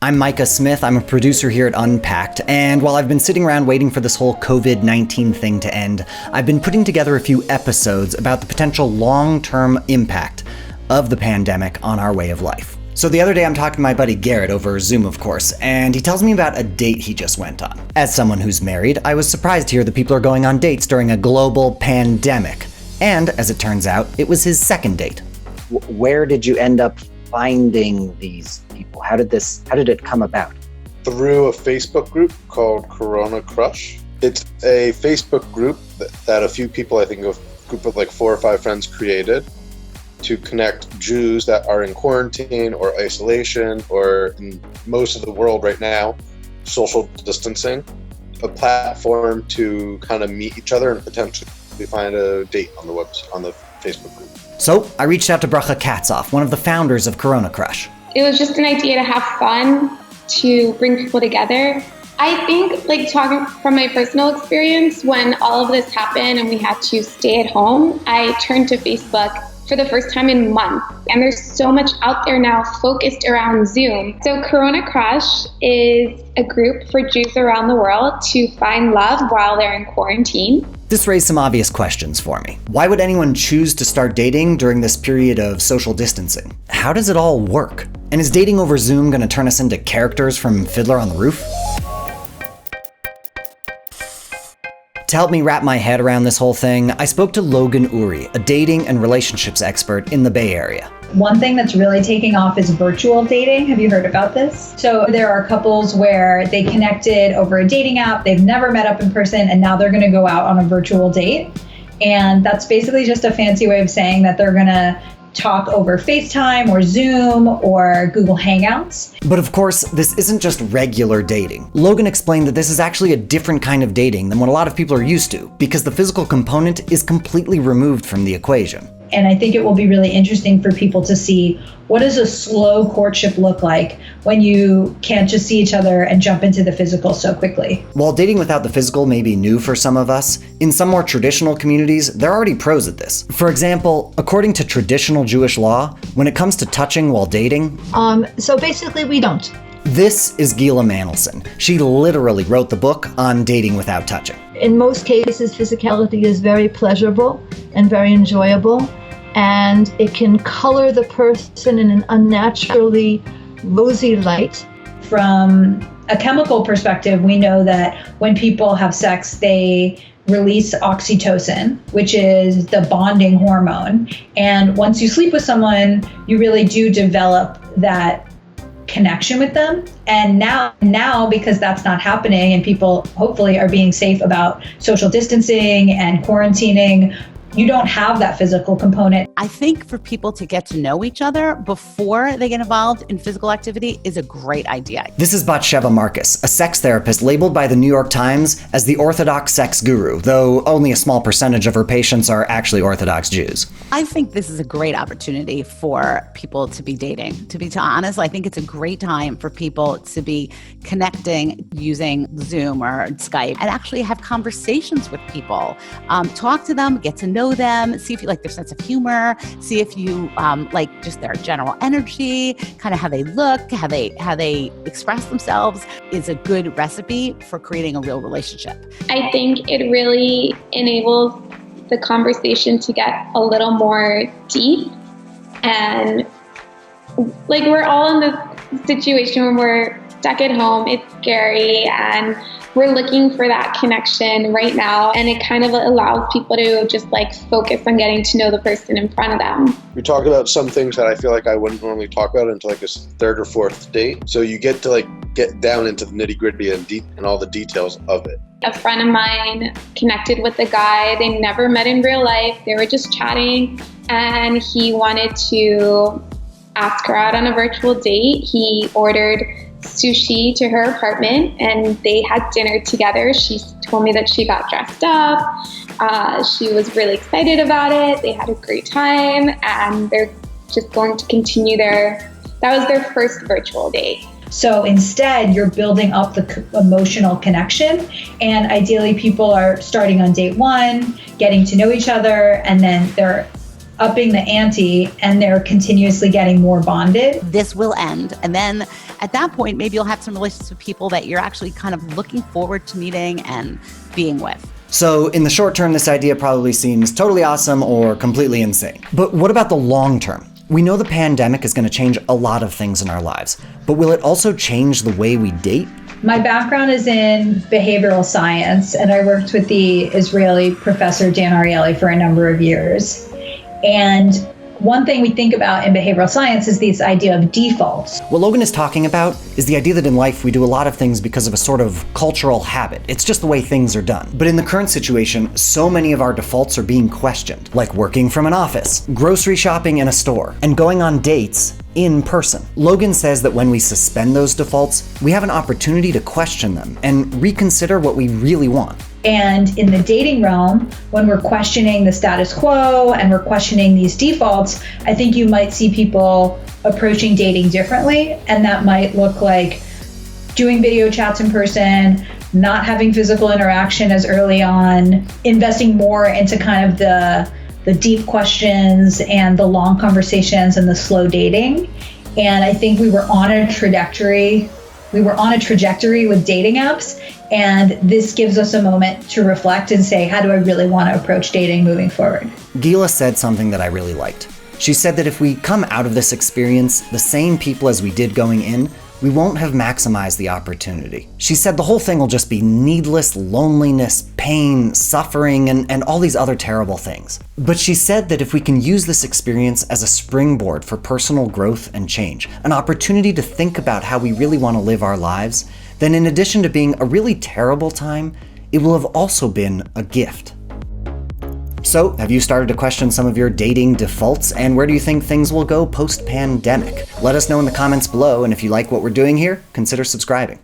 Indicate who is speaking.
Speaker 1: I'm Micah Smith. I'm a producer here at Unpacked, and while I've been sitting around waiting for this whole COVID-19 thing to end, I've been putting together a few episodes about the potential long-term impact of the pandemic on our way of life. So the other day I'm talking to my buddy Garrett over Zoom, of course, and he tells me about a date he just went on. As someone who's married, I was surprised to hear that people are going on dates during a global pandemic. And, as it turns out, it was his second date.
Speaker 2: Where did you end up finding these people? How did it come about?
Speaker 3: Through a Facebook group called CoronaCrush. It's a Facebook group that a few people, I think a group of like 4 or 5 friends created to connect Jews that are in quarantine or isolation or in most of the world right now, social distancing, a platform to kind of meet each other and potentially find a date on the Facebook group.
Speaker 1: So I reached out to Bracha Katsof, one of the founders of CoronaCrush.
Speaker 4: It was just an idea to have fun, to bring people together. I think, like, talking from my personal experience, when all of this happened and we had to stay at home, I turned to Facebook for the first time in months. And there's so much out there now focused around Zoom. So CoronaCrush is a group for Jews around the world to find love while they're in quarantine.
Speaker 1: This raised some obvious questions for me. Why would anyone choose to start dating during this period of social distancing? How does it all work? And is dating over Zoom going to turn us into characters from Fiddler on the Roof? To help me wrap my head around this whole thing, I spoke to Logan, a dating and relationships expert in the Bay Area.
Speaker 5: One thing that's really taking off is virtual dating. Have you heard about this? So there are couples where they connected over a dating app, they've never met up in person, and now they're going to go out on a virtual date. And that's basically just a fancy way of saying that they're going to talk over FaceTime or Zoom or Google Hangouts.
Speaker 1: But of course, this isn't just regular dating. Logan explained that this is actually a different kind of dating than what a lot of people are used to, because the physical component is completely removed from the equation.
Speaker 5: And I think it will be really interesting for people to see, what does a slow courtship look like when you can't just see each other and jump into the physical so quickly?
Speaker 1: While dating without the physical may be new for some of us, in some more traditional communities, they're already pros at this. For example, according to traditional Jewish law, when it comes to touching while dating...
Speaker 6: So basically we don't.
Speaker 1: This is Gila Manolson. She literally wrote the book on dating without touching.
Speaker 6: In most cases, physicality is very pleasurable and very enjoyable, and it can color the person in an unnaturally rosy light.
Speaker 5: From a chemical perspective, we know that when people have sex, they release oxytocin, which is the bonding hormone. And once you sleep with someone, you really do develop that connection with them. And now because that's not happening and people hopefully are being safe about social distancing and quarantining, you don't have that physical component.
Speaker 7: I think for people to get to know each other before they get involved in physical activity is a great idea.
Speaker 1: This is Sheva Marcus, a sex therapist labeled by the New York Times as the Orthodox sex guru, though only a small percentage of her patients are actually Orthodox Jews.
Speaker 7: I think this is a great opportunity for people to be dating. To be honest, I think it's a great time for people to be connecting using Zoom or Skype and actually have conversations with people. Talk to them, get to know them, see if you like their sense of humor, see if you like just their general energy, kind of how they look, how they express themselves is a good recipe for creating a real relationship.
Speaker 4: I think it really enables the conversation to get a little more deep, and like we're all in this situation where we're stuck at home, it's scary, and we're looking for that connection right now, and it kind of allows people to just like focus on getting to know the person in front of them.
Speaker 3: We talk about some things that I feel like I wouldn't normally talk about until like a 3rd or 4th date. So you get to like get down into the nitty gritty and all the details of it.
Speaker 4: A friend of mine connected with a guy. They never met in real life. They were just chatting, and he wanted to ask her out on a virtual date. He ordered sushi to her apartment and they had dinner together. She told me that she got dressed up. She was really excited about it. They had a great time, and they're just going to continue that was their first virtual date.
Speaker 5: So instead, you're building up the emotional connection, and ideally people are starting on date 1, getting to know each other, and then they're upping the ante and they're continuously getting more bonded.
Speaker 7: This will end. And then at that point, maybe you'll have some relationships with people that you're actually kind of looking forward to meeting and being with.
Speaker 1: So in the short term, this idea probably seems totally awesome or completely insane. But what about the long term? We know the pandemic is going to change a lot of things in our lives, but will it also change the way we date?
Speaker 5: My background is in behavioral science, and I worked with the Israeli professor Dan Ariely for a number of years. And one thing we think about in behavioral science is this idea of defaults.
Speaker 1: What Logan is talking about is the idea that in life we do a lot of things because of a sort of cultural habit. It's just the way things are done. But in the current situation, so many of our defaults are being questioned, like working from an office, grocery shopping in a store, and going on dates in person. Logan says that when we suspend those defaults, we have an opportunity to question them and reconsider what we really want.
Speaker 5: And in the dating realm, when we're questioning the status quo and we're questioning these defaults, I think you might see people approaching dating differently. And that might look like doing video chats in person, not having physical interaction as early on, investing more into kind of the deep questions and the long conversations and the slow dating. And I think we were on a trajectory with dating apps. And this gives us a moment to reflect and say, how do I really want to approach dating moving forward?
Speaker 1: Gila said something that I really liked. She said that if we come out of this experience the same people as we did going in, we won't have maximized the opportunity. She said the whole thing will just be needless loneliness, pain, suffering, and all these other terrible things. But she said that if we can use this experience as a springboard for personal growth and change, an opportunity to think about how we really want to live our lives, then in addition to being a really terrible time, it will have also been a gift. So, have you started to question some of your dating defaults, and where do you think things will go post-pandemic? Let us know in the comments below, and if you like what we're doing here, consider subscribing.